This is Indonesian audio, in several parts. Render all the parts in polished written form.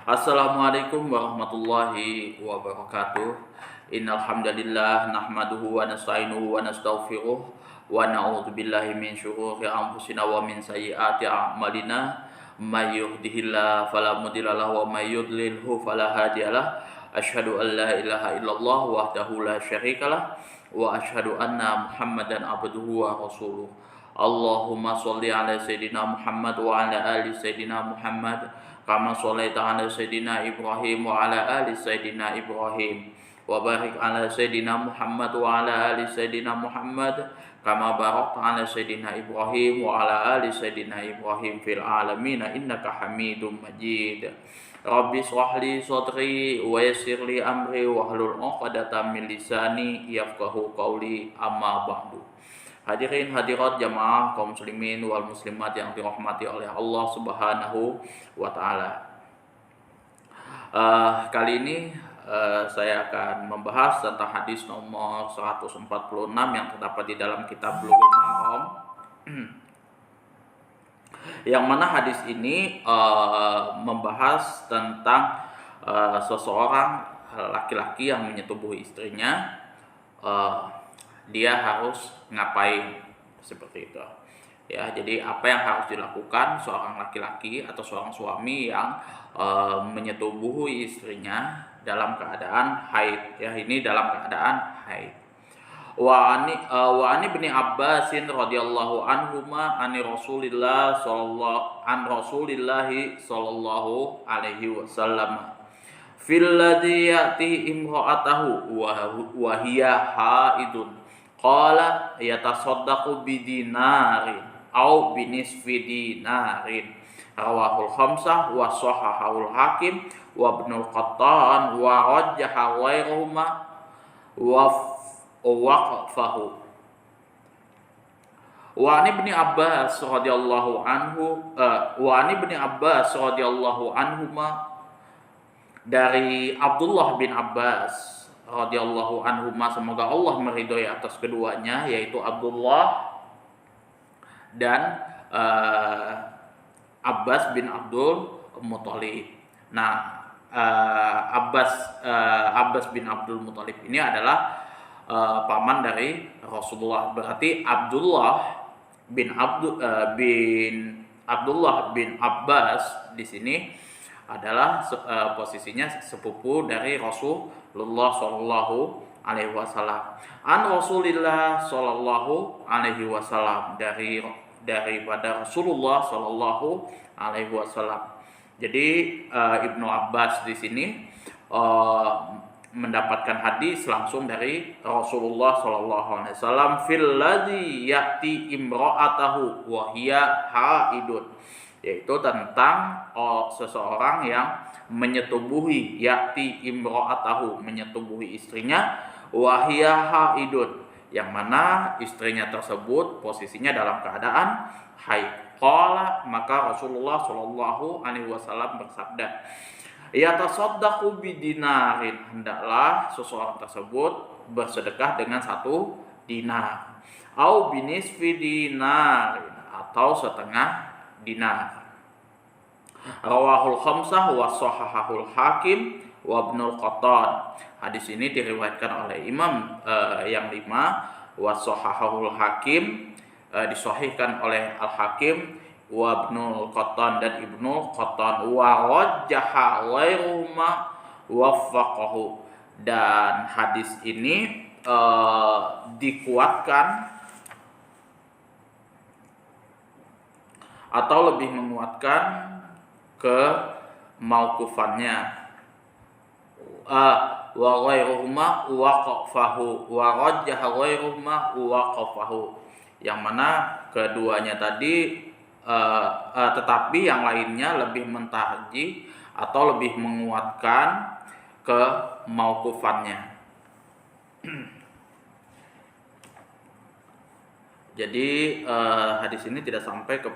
Assalamualaikum warahmatullahi wabarakatuh. Innal hamdalillah nahmaduhu wa nasta'inuhu wa nastaghfiruh wa na'udzu billahi min syururi anfusina wa min sayyiati a'malina. May yahdihillahu fala mudilla lahu wa may yudlilhu fala hadiyalah. Asyhadu an la ilaha illallah wahdahu la syarikalah wa asyhadu anna Muhammadan abduhu wa rasuluh. Allahumma sholli ala sayidina Muhammad wa ala ali sayidina Muhammad kama sholaita ala sayyidina Ibrahim wa ala ali sayyidina Ibrahim wa barik ala sayyidina Muhammad wa ala ali sayyidina Muhammad kama barakta ala sayyidina Ibrahim wa ala ali sayyidina Ibrahim fil alamin innaka Hamidum Majid. Rabbi shrah li sadri wa yassir li amri wahlul 'uqdatam min lisani yafqahu qawli, amma ba'du. Hadirin hadirat jamaah kaum muslimin wal muslimat yang dirahmati oleh Allah Subhanahu wa taala. Kali ini saya akan membahas tentang hadis nomor 146 yang terdapat di dalam kitab Bulughul Maram. Yang mana hadis ini membahas tentang seseorang laki-laki yang menyetubuhi istrinya, dia harus ngapain, seperti itu ya. Jadi apa yang harus dilakukan seorang laki-laki atau seorang suami yang menyetubuhi istrinya dalam keadaan haid, ya, ini dalam keadaan haid. Wa ani bin Abbas radhiyallahu anhuma an Rasulillah sallallahu alaihi wasallam fil ladzi ya'ti imra'atahu wa hiya haidun qala yatasaddaqu bidinarin aw binisfi dinarin. Rawahul khamsah wa shahahul hakim wa ibnul qattan wa rajjaha ghairuhuma wa waqfahu. Wa ani bin Abbas radhiyallahu anhuma, dari Abdullah bin Abbas radhiyallahu anhuma, semoga Allah meridhoi atas keduanya, yaitu Abdullah dan Abbas bin Abdul Muthalib. Nah, Abbas bin Abdul Muthalib ini adalah paman dari Rasulullah. Berarti Abdullah bin Abbas di sini adalah posisinya sepupu dari Rasulullah Shallallahu Alaihi Wasallam. An Rasulillah Shallallahu Alaihi Wasallam, daripada Rasulullah Shallallahu Alaihi Wasallam. Jadi Ibnu Abbas di sini mendapatkan hadis langsung dari Rasulullah Shallallahu Alaihi Wasallam fil ladzi ya'ti imra'atahu wa hiya haidun, yaitu tentang seseorang yang menyetubuhi, ya'ti imra'atahu, menyetubuhi istrinya, wa hiya haidun, yang mana istrinya tersebut posisinya dalam keadaan haid. Qala, maka Rasulullah Shallallahu Alaihi Wasallam bersabda, yatasaddaqu bidinarin, hendaklah seseorang tersebut bersedekah dengan 1 dinar, au binisfi dinarin, atau setengah dinar. Rawahul khamsah wa shahahul hakim wa ibnul qattan. Hadis ini diriwayatkan oleh Imam yang 5, wa shahahul hakim, disahihkan oleh Al-Hakim, wa ibnul qattan, dan ibnul qattan, wa rajjaha ghairuhuma waffaqahu. Dan hadis ini dikuatkan atau lebih menguatkan ke mauqufannya, wa ghairuhuma waqafahu, wa rajjaha ghairuhuma waqafahu, yang mana keduanya tadi tetapi yang lainnya lebih mentarjih atau lebih menguatkan ke mauqufannya. Jadi hadis ini tidak sampai ke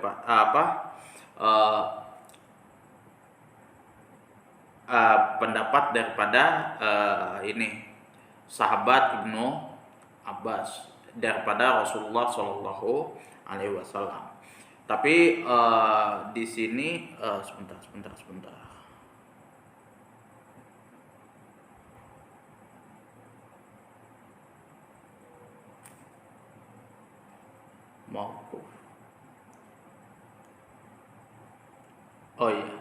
pendapat daripada ini sahabat Ibnu Abbas, daripada Rasulullah Shallallahu Alaihi Wasallam. Tapi di sini sebentar. Mauquf. Oh iya.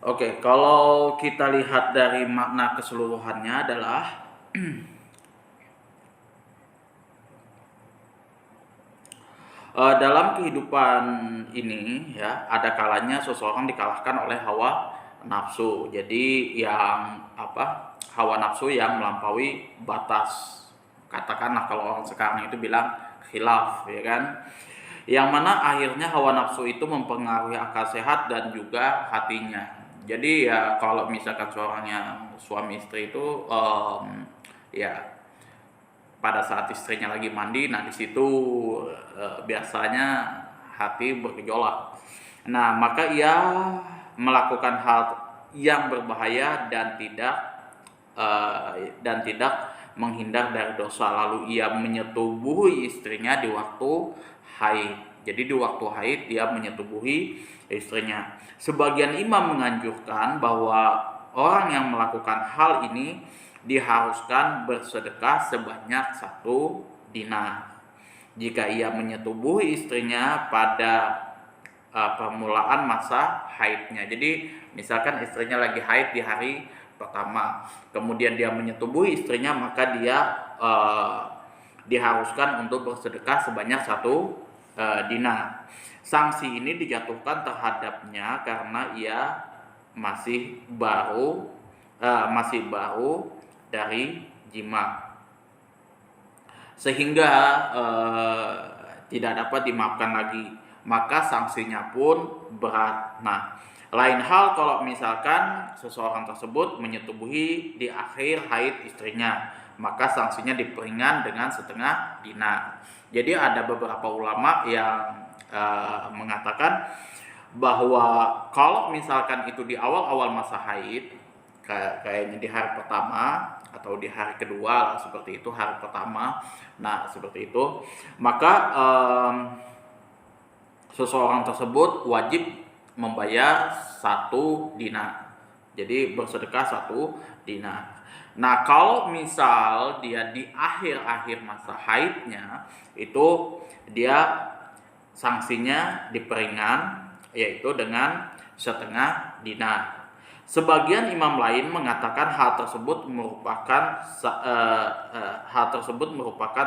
Oke, kalau kita lihat dari makna keseluruhannya adalah dalam kehidupan ini ya ada kalanya seseorang dikalahkan oleh hawa nafsu. Jadi yang hawa nafsu yang melampaui batas. Katakanlah kalau orang sekarang itu bilang khilaf, ya kan? Yang mana akhirnya hawa nafsu itu mempengaruhi akal sehat dan juga hatinya. Jadi ya kalau misalkan seorang yang suami istri itu ya pada saat istrinya lagi mandi, nah di situ biasanya hati bergejolak. Nah, maka ia melakukan hal yang berbahaya dan tidak menghindar dari dosa. Lalu ia menyetubuhi istrinya di waktu haid. Jadi di waktu haid dia menyetubuhi istrinya. Sebagian imam menganjurkan bahwa orang yang melakukan hal ini diharuskan bersedekah sebanyak 1 dinar jika ia menyetubuhi istrinya pada permulaan masa haidnya. Jadi misalkan istrinya lagi haid di hari pertama, kemudian dia menyetubuhi istrinya, maka dia diharuskan untuk bersedekah sebanyak 1 dinar. Sanksi ini dijatuhkan terhadapnya karena ia masih baru dari jima, sehingga tidak dapat dimaafkan lagi, maka sanksinya pun berat. Nah, lain hal kalau misalkan seseorang tersebut menyetubuhi di akhir haid istrinya, maka sanksinya diperingan dengan 1/2 dinar. Jadi ada beberapa ulama yang mengatakan bahwa kalau misalkan itu di awal-awal masa haid, kayaknya di hari pertama atau di hari kedua lah, seperti itu, hari pertama, nah seperti itu, maka seseorang tersebut wajib membayar 1 dinar. Jadi bersedekah 1 dinar. Nah, kalau misal dia di akhir-akhir masa haidnya, itu dia sanksinya diperingan, yaitu dengan 1/2 dinar. Sebagian imam lain mengatakan hal tersebut merupakan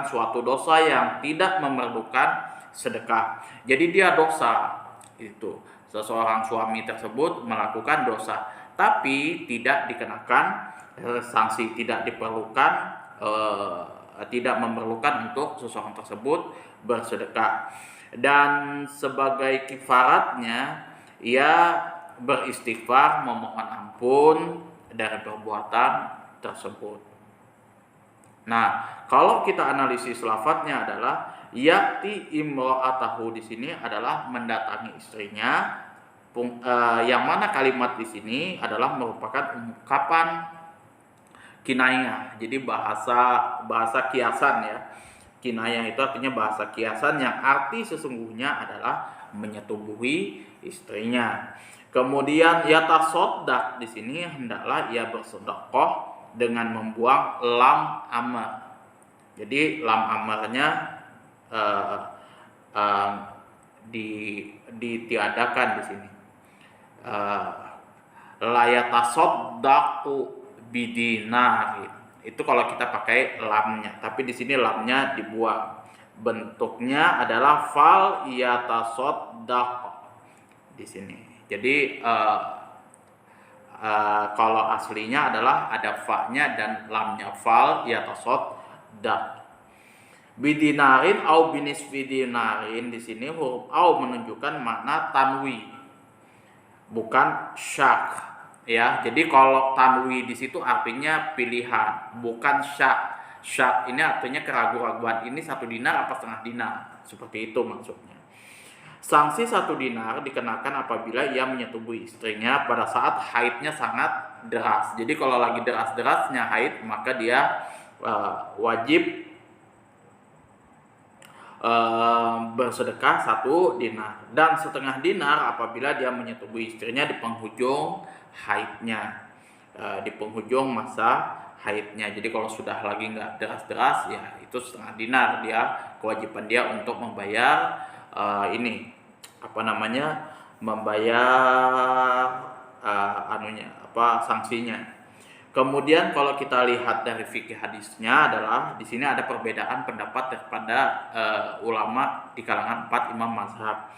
suatu dosa yang tidak memerlukan sedekah. Jadi dia dosa itu. Seseorang suami tersebut melakukan dosa, tapi tidak dikenakan sanksi, tidak memerlukan untuk seseorang tersebut bersedekah. Dan sebagai kifaratnya ia beristighfar, memohon ampun dari perbuatan tersebut. Nah, kalau kita analisis lafadznya adalah ya'ti imra'atahu, di sini adalah mendatangi istrinya, yang mana kalimat di sini adalah merupakan ungkapan kinayah. Jadi bahasa kiasan ya. Kinayah itu artinya bahasa kiasan yang arti sesungguhnya adalah menyetubuhi istrinya. Kemudian yatasoddaq, di sini hendaklah ia bersedekah dengan membuang lam amar. Jadi lam amarnya ditiadakan di sini. La yatasoddaqu bidinarin. Itu kalau kita pakai lamnya, tapi di sini lamnya dibuang. Bentuknya adalah fal yatasoddaq di sini. Jadi kalau aslinya adalah ada fa-nya dan lamnya, fal yatasoddaq. Bidinarin au binisfi dinarin, di sini huruf au menunjukkan makna tanwi, bukan syak. Ya, jadi kalau tanwi di situ artinya pilihan, bukan syak. Syak ini artinya keraguan-raguan, ini 1 dinar apa 1/2 dinar, seperti itu maksudnya. Sanksi 1 dinar dikenakan apabila ia menyetubuhi istrinya pada saat haidnya sangat deras. Jadi kalau lagi deras-derasnya haid, maka dia wajib bersedekah 1 dinar, dan 1/2 dinar apabila dia menyetubuhi istrinya di penghujung haidnya. di penghujung masa haidnya. Jadi kalau sudah lagi nggak deras-deras, ya itu setengah dinar dia, kewajiban dia untuk membayar ini apa namanya, membayar sanksinya. Kemudian kalau kita lihat dari fikih hadisnya adalah di sini ada perbedaan pendapat daripada ulama di kalangan 4 imam mazhab.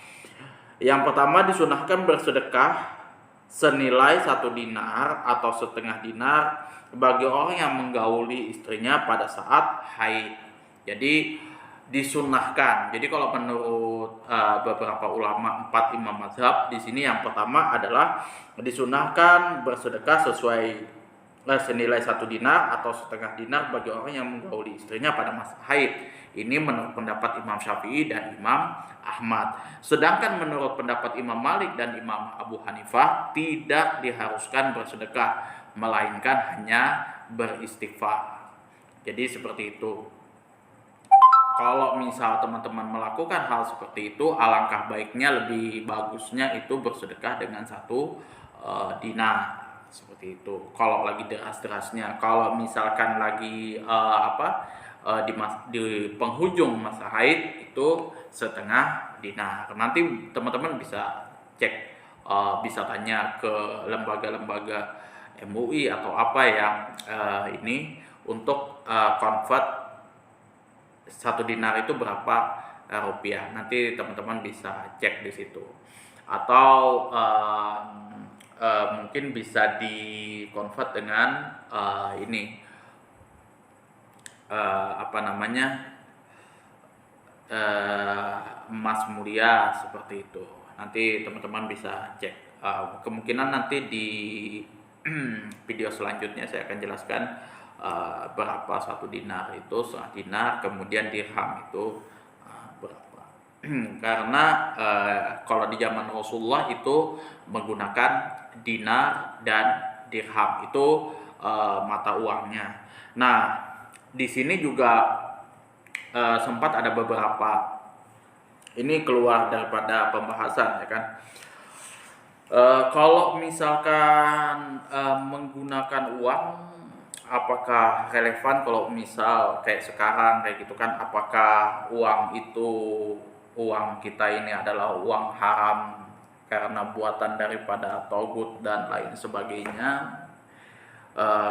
Yang pertama, disunahkan bersedekah senilai 1 dinar atau setengah dinar bagi orang yang menggauli istrinya pada saat haid. Jadi disunahkan. Jadi kalau menurut beberapa ulama 4 imam mazhab di sini, yang pertama adalah disunahkan bersedekah sesuai senilai 1 dinar atau setengah dinar bagi orang yang menggauli istrinya pada masa haid. Ini menurut pendapat Imam Syafi'i dan Imam Ahmad. Sedangkan menurut pendapat Imam Malik dan Imam Abu Hanifah tidak diharuskan bersedekah, melainkan hanya beristighfar. Jadi seperti itu. Kalau misal teman-teman melakukan hal seperti itu, alangkah baiknya, lebih bagusnya itu bersedekah dengan 1 dinar. Seperti itu. Kalau lagi deras-derasnya, kalau misalkan lagi di penghujung masa haid itu setengah dinar. Nanti teman-teman bisa cek, bisa tanya ke lembaga-lembaga MUI atau apa yang ini untuk convert 1 dinar itu berapa rupiah. Nanti teman-teman bisa cek di situ. Atau mungkin bisa di-convert dengan emas mulia seperti itu. Nanti teman-teman bisa cek. Kemungkinan nanti di video selanjutnya saya akan jelaskan berapa 1 dinar itu, setengah dinar, kemudian dirham itu berapa. Karena kalau di zaman Rasulullah itu menggunakan dinar dan dirham, itu mata uangnya. Nah, di sini juga sempat ada beberapa ini keluar daripada pembahasan, ya kan. Kalau misalkan menggunakan uang, apakah relevan kalau misal kayak sekarang kayak gitu kan, apakah uang itu, uang kita ini adalah uang haram karena buatan daripada togut dan lain sebagainya.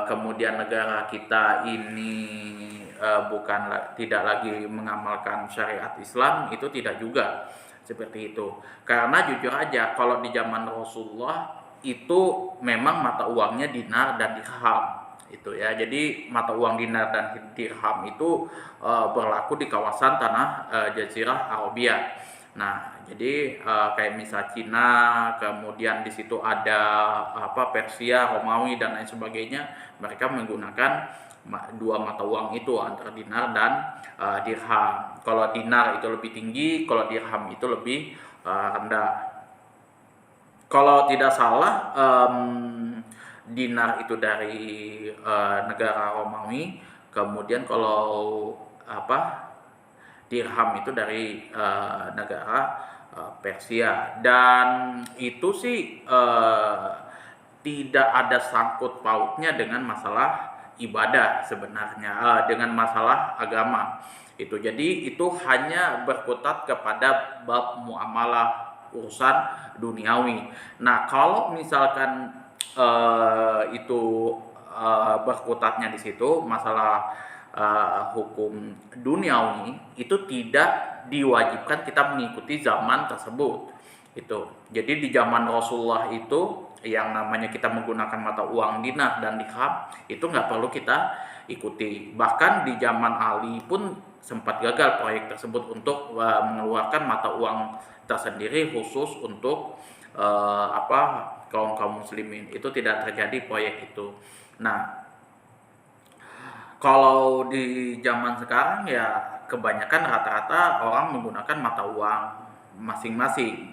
Kemudian negara kita ini tidak lagi mengamalkan syariat Islam, itu tidak juga seperti itu. Karena jujur aja, kalau di zaman Rasulullah itu memang mata uangnya dinar dan dirham itu ya. Jadi mata uang dinar dan dirham itu berlaku di kawasan tanah Jazirah Arabia. Nah, jadi kayak misal Cina, kemudian di situ ada Persia, Romawi dan lain sebagainya, mereka menggunakan 2 mata uang itu, antara dinar dan dirham. Kalau dinar itu lebih tinggi, kalau dirham itu lebih rendah. Kalau tidak salah, dinar itu dari negara Romawi, kemudian kalau dirham itu dari negara Persia. Dan itu sih tidak ada sangkut pautnya dengan masalah ibadah sebenarnya, dengan masalah agama itu. Jadi itu hanya berkutat kepada bab muamalah, urusan duniawi. Nah, kalau misalkan itu berkutatnya di situ masalah hukum duniawi, itu tidak diwajibkan kita mengikuti zaman tersebut itu. Jadi di zaman Rasulullah itu yang namanya kita menggunakan mata uang dinar dan dirham itu nggak perlu kita ikuti. Bahkan di zaman Ali pun sempat gagal proyek tersebut untuk mengeluarkan mata uang tersendiri khusus untuk kaum muslimin. Itu tidak terjadi proyek itu. Nah, kalau di zaman sekarang ya kebanyakan rata-rata orang menggunakan mata uang masing-masing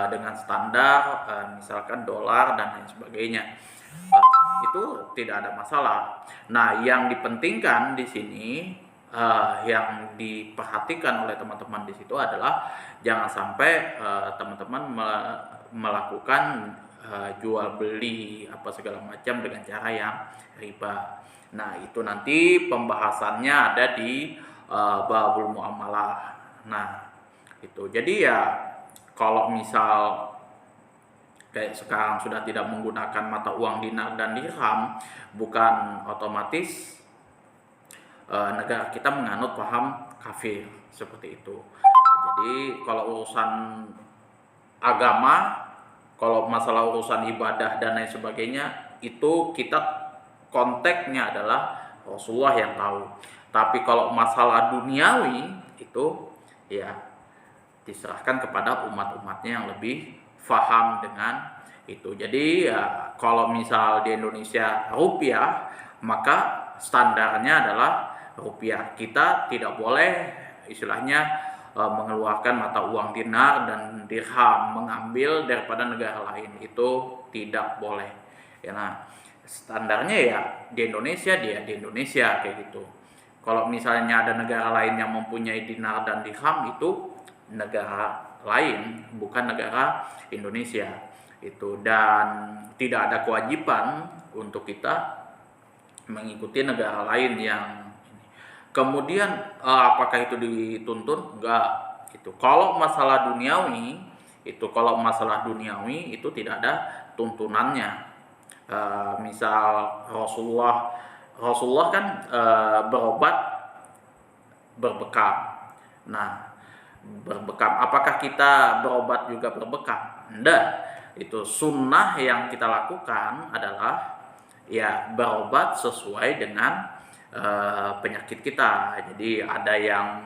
dengan standar misalkan dolar dan lain sebagainya. Itu tidak ada masalah. Nah, yang dipentingkan di sini, yang diperhatikan oleh teman-teman di situ adalah jangan sampai teman-teman melakukan jual beli apa segala macam dengan cara yang riba. Nah, itu nanti pembahasannya ada di babul muamalah. Nah, itu. Jadi ya kalau misal kayak sekarang sudah tidak menggunakan mata uang dinar dan dirham, bukan otomatis negara kita menganut paham kafir seperti itu. Jadi kalau urusan agama, kalau masalah urusan ibadah dan lain sebagainya, itu kita konteksnya adalah Rasulullah yang tahu. Tapi kalau masalah duniawi itu ya diserahkan kepada umat-umatnya yang lebih faham dengan itu. Jadi ya kalau misal di Indonesia rupiah, maka standarnya adalah rupiah. Kita tidak boleh istilahnya mengeluarkan mata uang dinar dan dirham, mengambil daripada negara lain, itu tidak boleh. Ya, nah, standarnya ya di Indonesia, dia di Indonesia kayak gitu. Kalau misalnya ada negara lain yang mempunyai dinar dan dirham, itu negara lain, bukan negara Indonesia itu. Dan tidak ada kewajiban untuk kita mengikuti negara lain yang kemudian apakah itu dituntun? Enggak gitu. Kalau masalah duniawi itu tidak ada tuntunannya. Misal Rasulullah kan berobat berbekam. Nah, berbekam, apakah kita berobat juga berbekam? Enggak. Itu sunnah yang kita lakukan adalah ya berobat sesuai dengan penyakit kita. Jadi ada yang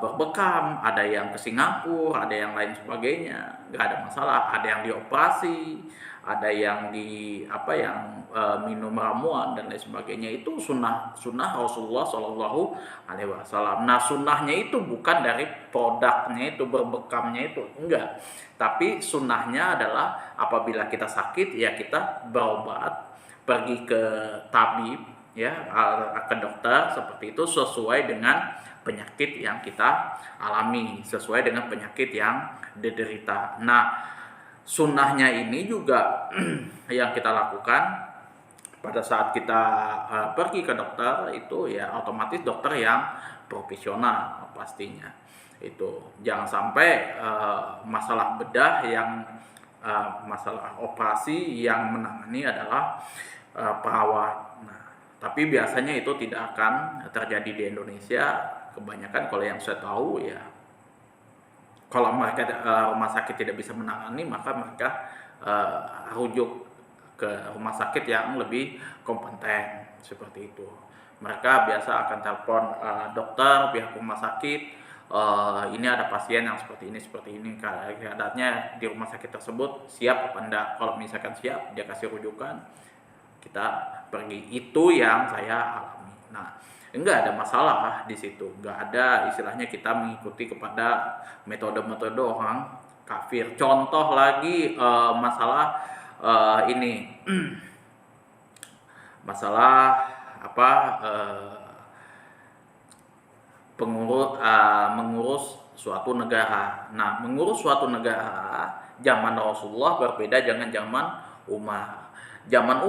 berbekam, ada yang ke Singapura, ada yang lain sebagainya, nggak ada masalah. Ada yang dioperasi, ada yang minum ramuan dan lain sebagainya. Itu sunnah Rasulullah Shallallahu Alaihi Wasallam. Nah, sunnahnya itu bukan dari produknya itu, berbekamnya itu enggak, tapi sunnahnya adalah apabila kita sakit ya kita berobat, pergi ke tabib ya, ke dokter seperti itu sesuai dengan penyakit yang kita alami, sesuai dengan penyakit yang diderita. Nah, sunnahnya ini juga yang kita lakukan pada saat kita pergi ke dokter itu ya otomatis dokter yang profesional pastinya. Itu jangan sampai masalah bedah yang masalah operasi yang menangani adalah perawat. Nah, tapi biasanya itu tidak akan terjadi di Indonesia. Kebanyakan kalau yang saya tahu ya, kalau mereka rumah sakit tidak bisa menangani, maka mereka rujuk ke rumah sakit yang lebih kompeten seperti itu. Mereka biasa akan telepon dokter, pihak rumah sakit, ini ada pasien yang seperti ini, keadaannya di rumah sakit tersebut siap apa enggak. Kalau misalkan siap, dia kasih rujukan, kita pergi. Itu yang saya alami. Nah, enggak ada masalah di situ, enggak ada istilahnya kita mengikuti kepada metode-metode orang kafir. Contoh lagi masalah ini masalah mengurus suatu negara. Nah, mengurus suatu negara zaman Rasulullah berbeda dengan zaman Umar. Zaman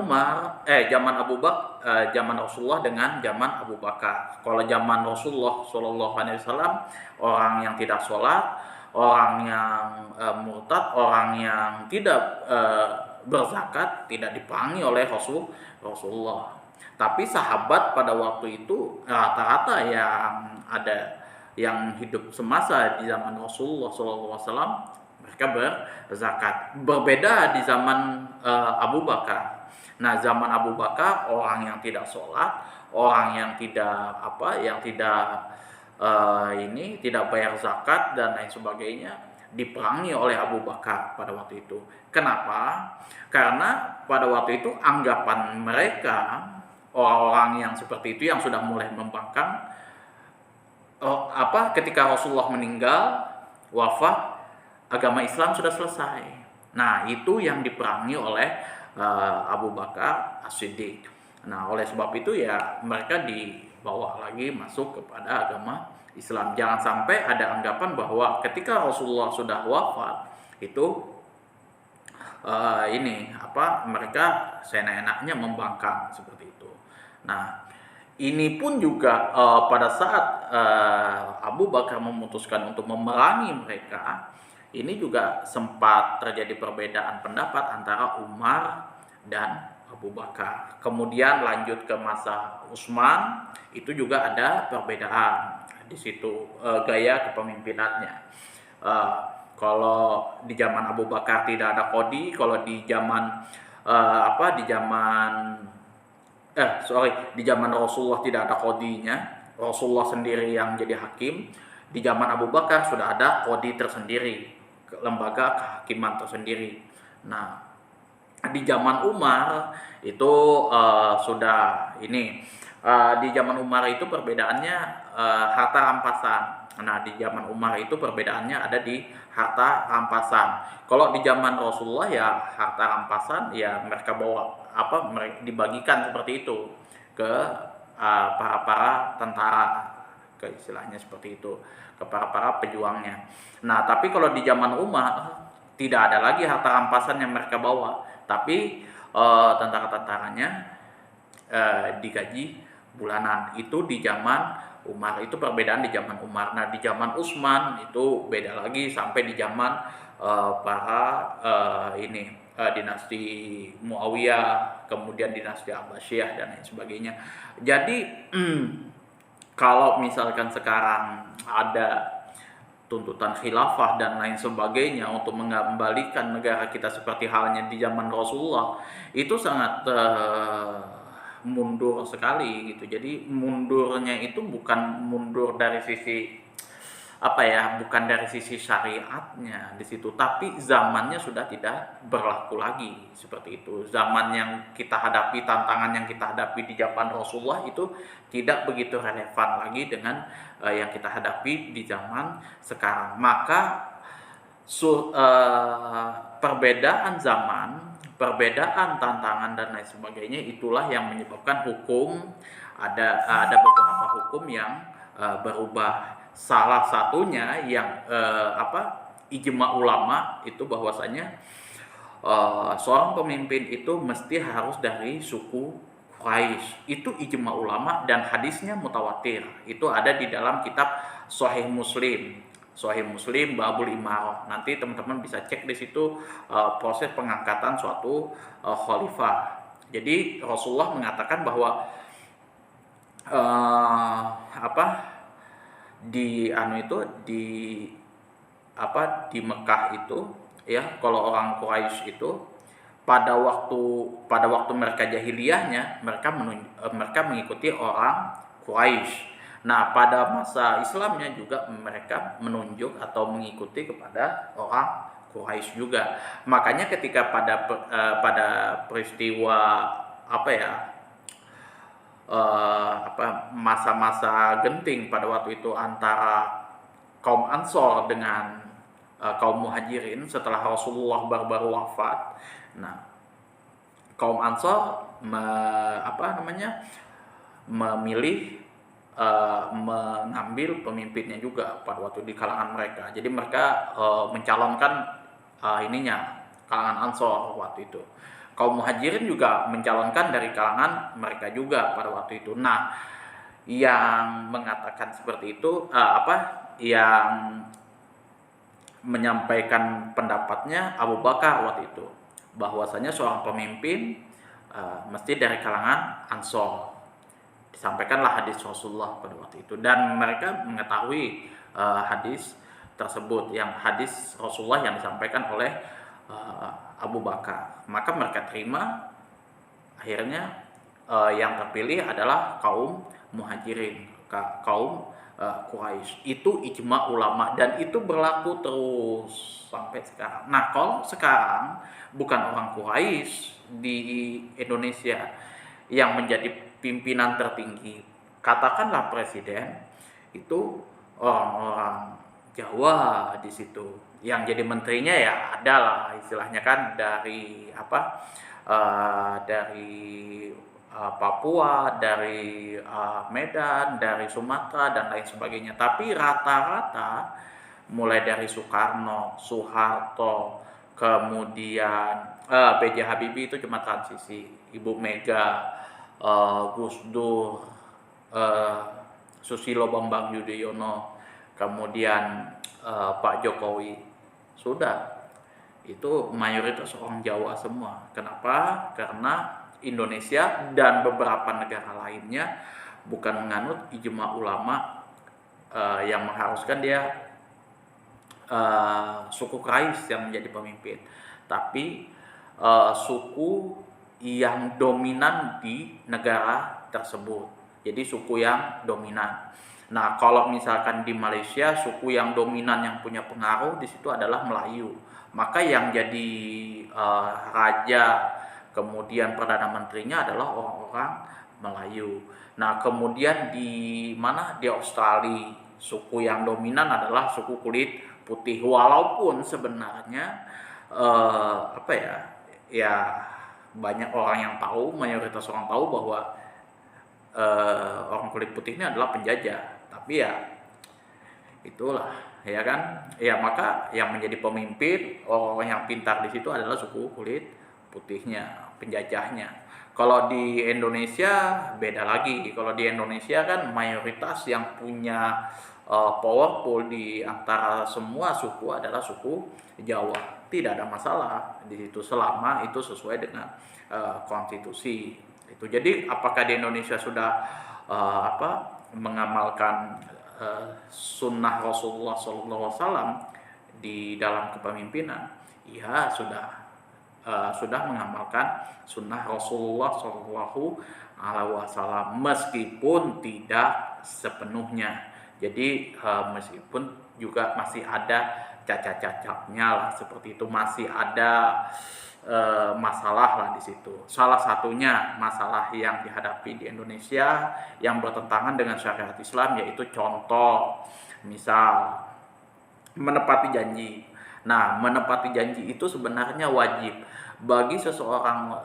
Rasulullah dengan zaman Abu Bakar. Kalau zaman Rasulullah Shallallahu Alaihi Wasallam, orang yang tidak sholat, orang yang murtad, orang yang tidak berzakat tidak diperangi oleh Rasulullah. Tapi sahabat pada waktu itu rata-rata yang hidup semasa di zaman Rasulullah SAW, mereka berzakat. Berbeda di zaman Abu Bakar. Nah, zaman Abu Bakar orang yang tidak sholat, orang yang tidak tidak bayar zakat dan lain sebagainya diperangi oleh Abu Bakar pada waktu itu. Kenapa? Karena pada waktu itu anggapan mereka, orang-orang yang seperti itu yang sudah mulai membangkang, ketika Rasulullah meninggal, wafat, agama Islam sudah selesai. Nah, itu yang diperangi oleh Abu Bakar As-Siddiq. Nah, oleh sebab itu ya mereka dibawa lagi masuk kepada agama Islam. Jangan sampai ada anggapan bahwa ketika Rasulullah sudah wafat, itu mereka seenak-enaknya membangkang seperti itu. Nah, ini pun juga pada saat Abu Bakar memutuskan untuk memerangi mereka, ini juga sempat terjadi perbedaan pendapat antara Umar dan Abu Bakar. Kemudian lanjut ke masa Utsman, itu juga ada perbedaan di situ gaya kepemimpinannya. Eh, Kalau di zaman Abu Bakar tidak ada kodi, kalau di zaman eh, apa di zaman di zaman Rasulullah tidak ada kodinya, Rasulullah sendiri yang jadi hakim. Di zaman Abu Bakar sudah ada kodi tersendiri, lembaga kehakiman tersendiri. Nah, di zaman Umar itu sudah ini di zaman Umar itu perbedaannya harta rampasan. Nah, di zaman Umar itu perbedaannya ada di harta rampasan. Kalau di zaman Rasulullah ya harta rampasan ya mereka bawa dibagikan seperti itu ke para tentara, ke istilahnya seperti itu, ke para pejuangnya. Nah, tapi kalau di zaman Umar tidak ada lagi harta rampasan yang mereka bawa, tapi tentara-tentaranya digaji bulanan. Itu di zaman Umar, itu perbedaan di zaman Umar. Nah, di zaman Utsman itu beda lagi sampai di zaman para dinasti Muawiyah, kemudian dinasti Abbasiyah dan lain sebagainya. Jadi kalau misalkan sekarang ada tuntutan khilafah dan lain sebagainya untuk mengembalikan negara kita seperti halnya di zaman Rasulullah, itu sangat mundur sekali gitu. Jadi mundurnya itu bukan mundur dari sisi bukan dari sisi syariatnya di situ, tapi zamannya sudah tidak berlaku lagi seperti itu. Zaman yang kita hadapi, tantangan yang kita hadapi di zaman Rasulullah itu tidak begitu relevan lagi dengan yang kita hadapi di zaman sekarang. Maka perbedaan zaman, perbedaan tantangan dan lain sebagainya, itulah yang menyebabkan hukum ada beberapa hukum yang berubah. Salah satunya yang ijma ulama itu bahwasanya seorang pemimpin itu mesti harus dari suku Quraisy. Itu ijma ulama dan hadisnya mutawatir. Itu ada di dalam kitab Sahih Muslim. Sahih Muslim Babul Imarah. Nanti teman-teman bisa cek di situ proses pengangkatan suatu khalifah. Jadi Rasulullah mengatakan bahwa di Mekah itu ya, kalau orang Quraisy itu pada waktu mereka jahiliyahnya mereka mengikuti orang Quraisy. Nah, pada masa Islamnya juga mereka menunjuk atau mengikuti kepada orang Quraisy juga. Makanya ketika pada peristiwa masa-masa genting pada waktu itu antara kaum Ansor dengan kaum Muhajirin setelah Rasulullah baru wafat. Nah, kaum Ansor memilih mengambil pemimpinnya juga pada waktu di kalangan mereka. Jadi mereka mencalonkan kalangan Ansor waktu itu. Kaum Muhajirin juga mencalonkan dari kalangan mereka juga pada waktu itu. Nah, yang mengatakan seperti itu yang menyampaikan pendapatnya Abu Bakar waktu itu, bahwasanya seorang pemimpin mesti dari kalangan Ansor. Disampaikanlah hadis Rasulullah pada waktu itu, dan mereka mengetahui hadis tersebut, yang hadis Rasulullah yang disampaikan oleh Abu Bakar. Maka mereka terima. Akhirnya yang terpilih adalah kaum Muhajirin, kaum Quraisy. Itu ijma ulama dan itu berlaku terus sampai sekarang. Nah, kalau sekarang bukan orang Quraisy di Indonesia yang menjadi pimpinan tertinggi, katakanlah presiden, itu orang-orang Jawa di situ. Yang jadi menterinya ya adalah istilahnya kan dari Papua, dari Medan, dari Sumatera dan lain sebagainya. Tapi rata-rata mulai dari Soekarno, Soeharto, kemudian B.J. Habibie itu cuma transisi, Ibu Mega, Gus Dur, eh, Susilo Bambang Yudhoyono, kemudian Pak Jokowi, sudah itu mayoritas orang Jawa semua. Kenapa? Karena Indonesia dan beberapa negara lainnya bukan menganut ijma ulama yang mengharuskan dia suku Quraisy yang menjadi pemimpin, tapi suku yang dominan di negara tersebut. Jadi suku yang dominan. Nah, kalau misalkan di Malaysia suku yang dominan yang punya pengaruh di situ adalah Melayu, maka yang jadi raja kemudian perdana menterinya adalah orang-orang Melayu. Nah, kemudian di mana, di Australia, suku yang dominan adalah suku kulit putih, walaupun sebenarnya apa ya, ya banyak orang yang tahu, mayoritas orang tahu bahwa orang kulit putih ini adalah penjajah, tapi ya itulah, ya kan, ya maka yang menjadi pemimpin orang yang pintar di situ adalah suku kulit putihnya, penjajahnya. Kalau di Indonesia beda lagi. Kalau di Indonesia kan mayoritas yang punya powerful di antara semua suku adalah suku Jawa. Tidak ada masalah di situ selama itu sesuai dengan konstitusi. Itu. Jadi apakah di Indonesia sudah mengamalkan sunnah Rasulullah SAW di dalam kepemimpinan? Ya sudah mengamalkan sunnah Rasulullah SAW meskipun tidak sepenuhnya. Jadi meskipun juga masih ada cacat-cacatnya lah, seperti itu, masih ada masalah lah di situ. Salah satunya masalah yang dihadapi di Indonesia yang bertentangan dengan syariat Islam, yaitu contoh misal menepati janji. Nah, menepati janji itu sebenarnya wajib bagi seseorang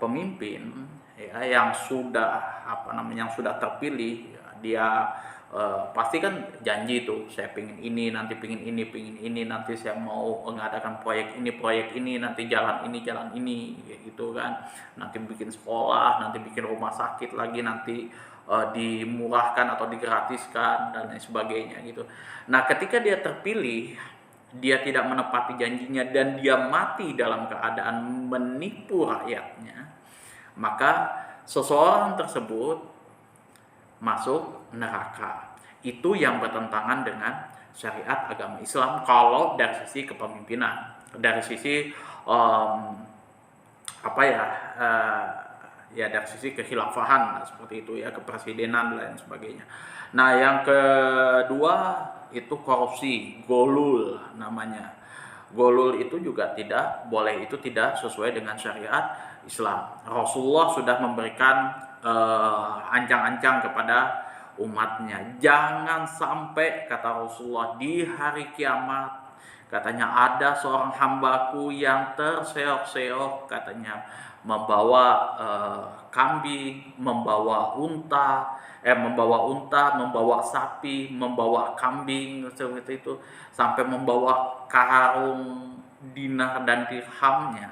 pemimpin ya, yang sudah yang sudah terpilih. Dia pasti kan janji itu, saya pingin ini, nanti pingin ini, nanti saya mau mengadakan proyek ini, nanti jalan ini gitu kan, nanti bikin sekolah, nanti bikin rumah sakit lagi, nanti dimurahkan atau digratiskan dan lain sebagainya gitu. Nah, ketika dia terpilih, dia tidak menepati janjinya dan dia mati dalam keadaan menipu rakyatnya, maka seseorang tersebut masuk neraka. Itu yang bertentangan dengan syariat agama Islam kalau dari sisi kepemimpinan, dari sisi dari sisi kekhilafahan seperti itu ya, kepresidenan dan lain sebagainya. Nah, yang kedua itu korupsi, golul namanya. Golul itu juga tidak boleh, itu tidak sesuai dengan syariat Islam. Rasulullah sudah memberikan ancang-ancang kepada umatnya, jangan sampai, kata Rasulullah, di hari kiamat katanya ada seorang hambaku yang terseok-seok, katanya membawa kambing, membawa unta, membawa sapi, membawa kambing seperti itu, sampai membawa karung dinar dan dirhamnya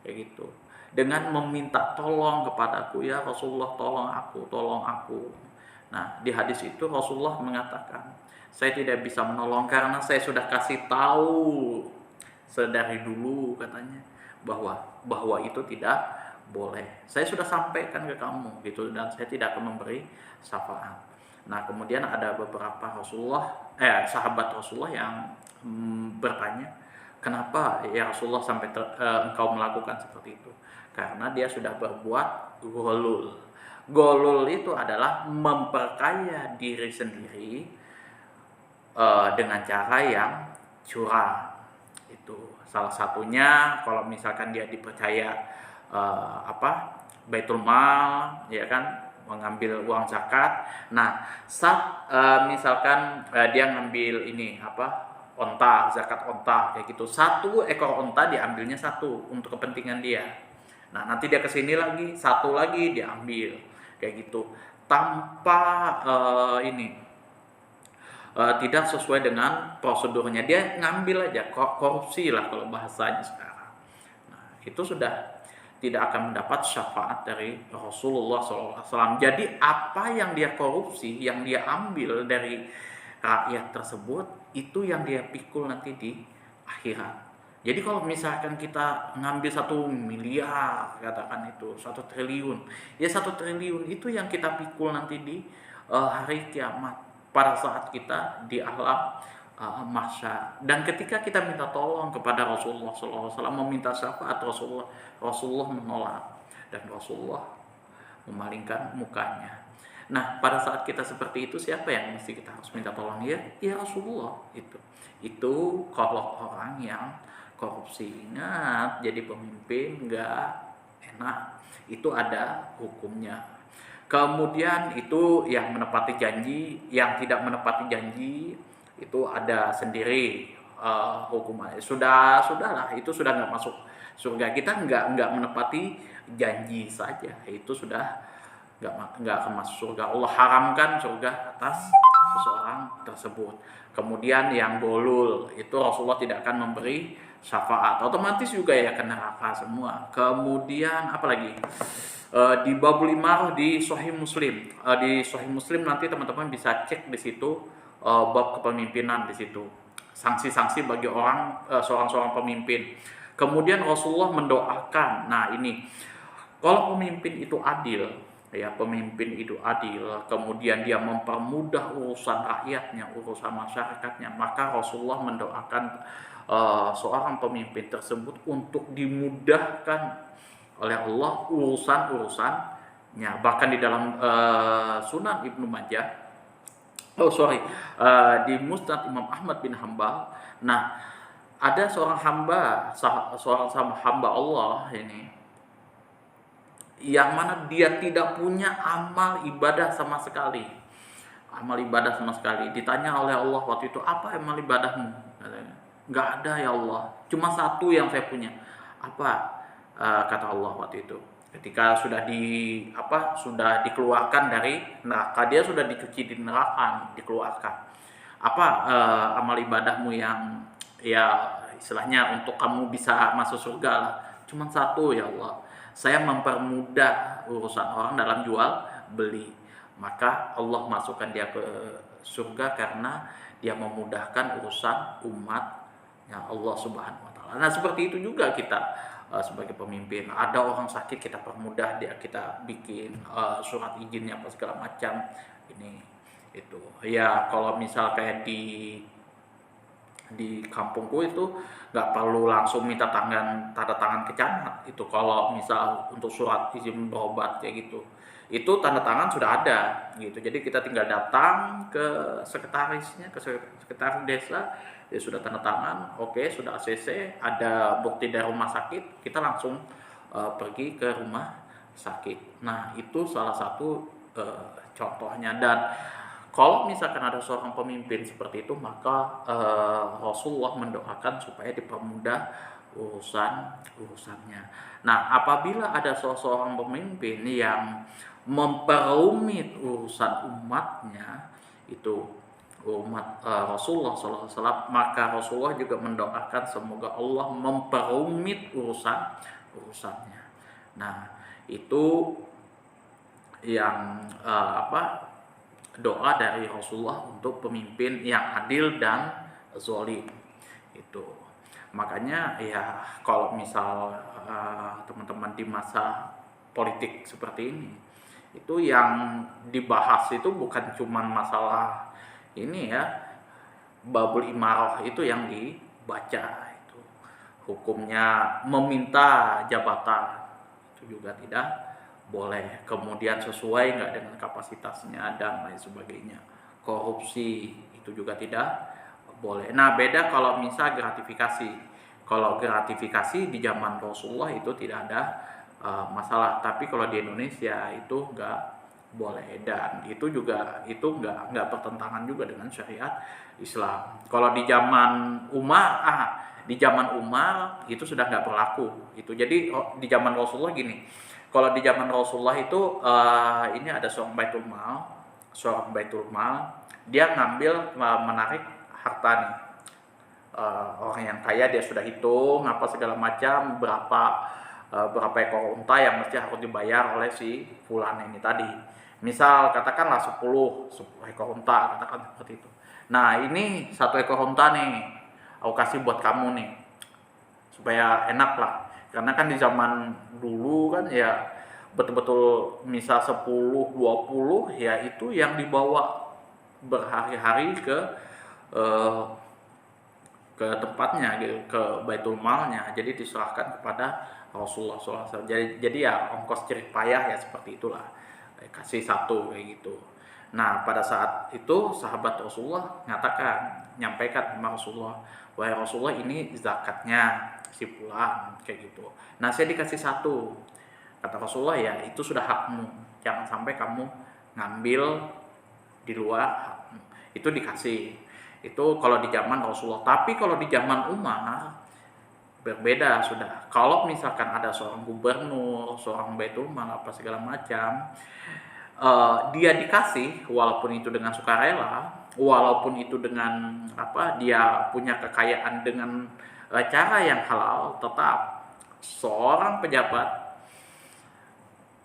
kayak gitu, dengan meminta tolong kepadaku, ya Rasulullah, tolong aku. Nah, di hadis itu Rasulullah mengatakan, saya tidak bisa menolong karena saya sudah kasih tahu sedari dulu, katanya, bahwa itu tidak boleh. Saya sudah sampaikan ke kamu gitu, dan saya tidak akan memberi syafaat. Nah, kemudian ada beberapa sahabat Rasulullah yang bertanya, kenapa ya Rasulullah sampai engkau melakukan seperti itu? Karena dia sudah berbuat golul. Golul itu adalah memperkaya diri sendiri dengan cara yang curang. Itu salah satunya kalau misalkan dia dipercaya Baitul Mal, ya kan, mengambil uang zakat. Nah, saat misalkan dia ngambil onta, zakat onta kayak gitu, 1 ekor onta diambilnya 1 untuk kepentingan dia. Nah, nanti dia kesini lagi, 1 lagi diambil kayak gitu, tanpa tidak sesuai dengan prosedurnya, dia ngambil aja, korupsi lah kalau bahasanya sekarang. Nah, itu sudah tidak akan mendapat syafaat dari Rasulullah SAW. Jadi apa yang dia korupsi, yang dia ambil dari rakyat tersebut, itu yang dia pikul nanti di akhirat. Jadi kalau misalkan kita ngambil 1 miliar, katakan itu 1 triliun, ya 1 triliun itu yang kita pikul nanti di hari kiamat, pada saat kita di alam mahsyar. Dan ketika kita minta tolong kepada Rasulullah SAW, meminta syafaat Rasulullah menolak dan Rasulullah memalingkan mukanya. Nah, pada saat kita seperti itu, siapa yang mesti kita harus minta tolong? Ya Rasulullah itu. Itu kalau orang yang korupsi. Ingat, jadi pemimpin nggak enak. Itu ada hukumnya. Kemudian itu yang menepati janji, yang tidak menepati janji itu ada sendiri hukumannya. Sudahlah, itu sudah nggak masuk surga. Kita nggak menepati janji saja, itu sudah nggak akan masuk surga. Allah haramkan surga atas seseorang tersebut. Kemudian yang golul itu Rasulullah tidak akan memberi syafaat, otomatis juga ya ke neraka semua. Kemudian apalagi di babul imarah di Sahih Muslim, di Sahih Muslim nanti teman-teman bisa cek di situ bab kepemimpinan di situ, sanksi-sanksi bagi orang seorang pemimpin. Kemudian Rasulullah mendoakan, nah ini kalau pemimpin itu adil, ya pemimpin itu adil, kemudian dia mempermudah urusan rakyatnya, urusan masyarakatnya, maka Rasulullah mendoakan seorang pemimpin tersebut untuk dimudahkan oleh Allah urusan-urusannya. Bahkan di dalam Sunan Ibnu Majah, di Musnad Imam Ahmad bin Hambal, nah ada seorang hamba Allah ini, yang mana dia tidak punya amal ibadah sama sekali. Ditanya oleh Allah waktu itu, apa amal ibadahmu? Nggak ada ya Allah, cuma satu yang saya punya. Apa? Kata Allah waktu itu, ketika sudah dikeluarkan dari neraka, dia sudah dicuci di neraka, dikeluarkan. Apa amal ibadahmu yang ya istilahnya untuk kamu bisa masuk surga lah? Cuma satu ya Allah, saya mempermudah urusan orang dalam jual beli. Maka Allah masukkan dia ke surga karena dia memudahkan urusan umatnya Allah Subhanahu wa taala. Nah, seperti itu juga kita sebagai pemimpin. Ada orang sakit, kita permudah dia, kita bikin surat izinnya apa segala macam. Ini itu. Ya, kalau misal kayak di kampungku itu nggak perlu langsung minta tanda tangan ke camat. Itu kalau misal untuk surat izin berobat kayak gitu, itu tanda tangan sudah ada gitu. Jadi kita tinggal datang ke sekretarisnya, ke sekretaris desa, ya sudah tanda tangan, oke, sudah ACC, ada bukti dari rumah sakit, kita langsung pergi ke rumah sakit. Nah, itu salah satu contohnya. Dan kalau misalkan ada seorang pemimpin seperti itu, maka Rasulullah mendoakan supaya dipermudah urusannya. Nah, apabila ada seorang pemimpin yang memperumit urusan umatnya, itu umat Rasulullah SAW, maka Rasulullah juga mendoakan semoga Allah memperumit urusannya. Nah, itu yang doa dari Rasulullah untuk pemimpin yang adil dan zalim itu. Makanya ya kalau misal teman-teman di masa politik seperti ini, itu yang dibahas itu bukan cuma masalah ini ya, babul imarah itu yang dibaca, itu hukumnya meminta jabatan itu juga tidak boleh, kemudian sesuai nggak dengan kapasitasnya dan lain sebagainya. Korupsi itu juga tidak boleh. Nah, beda kalau misal gratifikasi. Kalau gratifikasi di zaman Rasulullah itu tidak ada masalah, tapi kalau di Indonesia itu nggak boleh, dan itu juga nggak bertentangan juga dengan syariat Islam. Kalau di zaman Umar itu sudah nggak berlaku itu. Jadi di zaman Rasulullah gini. Kalau di zaman Rasulullah itu ini ada seorang Baitul Mal, seorang Baitul Mal, dia ngambil menarik harta nih. Orang yang kaya dia sudah hitung apa segala macam, berapa ekor unta yang mesti harus dibayar oleh si fulan ini tadi. Misal katakanlah 10 ekor unta, katakan seperti itu. Nah, ini 1 ekor unta nih, aku kasih buat kamu nih, supaya enak lah. Karena kan di zaman dulu kan ya betul-betul misal 10, 20 ya itu yang dibawa berhari-hari eh, ke tempatnya gitu, ke Baitul Malnya, jadi diserahkan kepada Rasulullah SAW. Jadi ya ongkos jerih payah ya seperti itulah, kasih 1 kayak gitu. Nah, pada saat itu sahabat Rasulullah nyampaikan sama Rasulullah, wahai Rasulullah, ini zakatnya si fulan kayak gitu. Nah, saya dikasih 1. Kata Rasulullah, ya itu sudah hakmu, jangan sampai kamu ngambil di luar hakmu. Itu dikasih. Itu kalau di zaman Rasulullah. Tapi kalau di zaman Umar berbeda sudah. Kalau misalkan ada seorang gubernur, seorang Baitul Mal apa segala macam, dia dikasih walaupun itu dengan sukarela, walaupun itu dengan dia punya kekayaan dengan cara yang halal, tetap seorang pejabat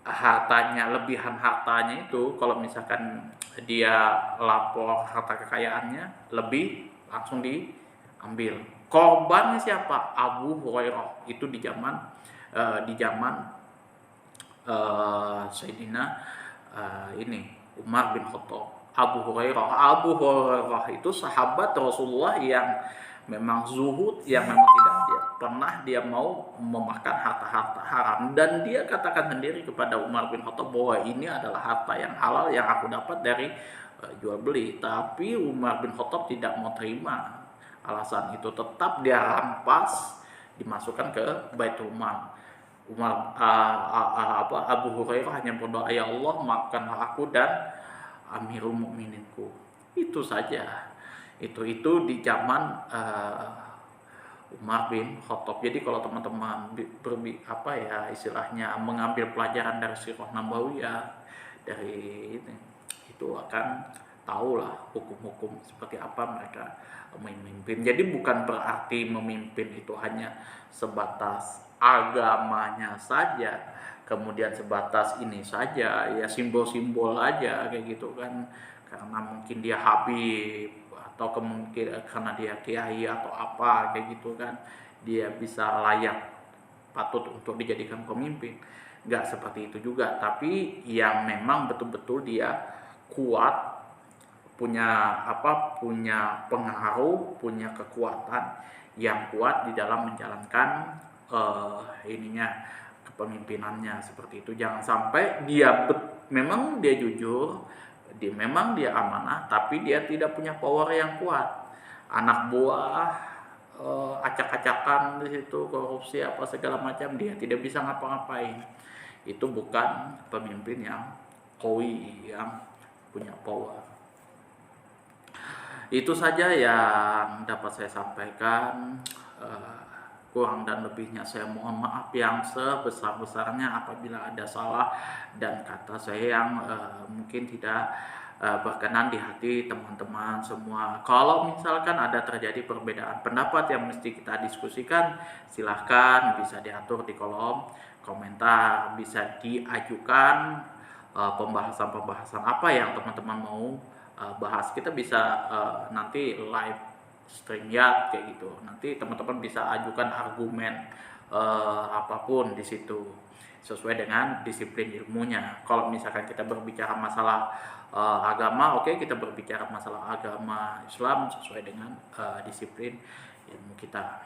lebihan hartanya itu kalau misalkan dia lapor harta kekayaannya lebih, langsung diambil. Korbannya siapa? Abu Hurairah. Itu di zaman Sayyidina Umar bin Khattab. Abu Hurairah itu sahabat Rasulullah yang memang zuhud, yang memang tidak pernah dia mau memakan harta-harta haram, dan dia katakan sendiri kepada Umar bin Khattab bahwa ini adalah harta yang halal yang aku dapat dari jual beli. Tapi Umar bin Khattab tidak mau terima alasan itu, tetap dia rampas, dimasukkan ke Baitul Mal. Abu Hurairah hanya berdoa, ya Allah, maafkanlah aku dan Amirul Mukmininku. Itu saja. Itu di zaman Umar bin Khattab. Jadi kalau teman-teman istilahnya mengambil pelajaran dari Sirah Nabawiyah, dari itu akan tahulah hukum-hukum seperti apa mereka memimpin. Jadi bukan berarti memimpin itu hanya sebatas agamanya saja, kemudian sebatas ini saja, ya simbol-simbol aja kayak gitu kan, karena mungkin dia habib atau kemungkinan karena dia kiai atau apa kayak gitu kan, dia bisa layak patut untuk dijadikan pemimpin. Nggak seperti itu juga, tapi yang memang betul-betul dia kuat, punya pengaruh, punya kekuatan yang kuat di dalam menjalankan kepemimpinannya seperti itu. Jangan sampai dia memang dia jujur, memang dia amanah, tapi dia tidak punya power yang kuat. Anak buah acak-acakan di situ, korupsi apa segala macam, dia tidak bisa ngapa-ngapain. Itu bukan pemimpin yang qawi, yang punya power. Itu saja yang dapat saya sampaikan. Kurang dan lebihnya saya mohon maaf yang sebesar-besarnya apabila ada salah dan kata saya yang mungkin tidak berkenan di hati teman-teman semua. Kalau misalkan ada terjadi perbedaan pendapat yang mesti kita diskusikan, silahkan bisa diatur di kolom komentar, bisa diajukan pembahasan-pembahasan apa yang teman-teman mau bahas. Kita bisa nanti live StreamYard kayak gitu. Nanti teman-teman bisa ajukan argumen apapun di situ sesuai dengan disiplin ilmunya. Kalau misalkan kita berbicara masalah agama, oke, kita berbicara masalah agama Islam sesuai dengan disiplin ilmu kita.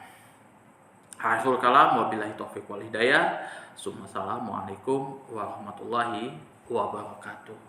Akhirul kalam, wabillahi taufiq wal hidayah. Assalamualaikum warahmatullahi wabarakatuh.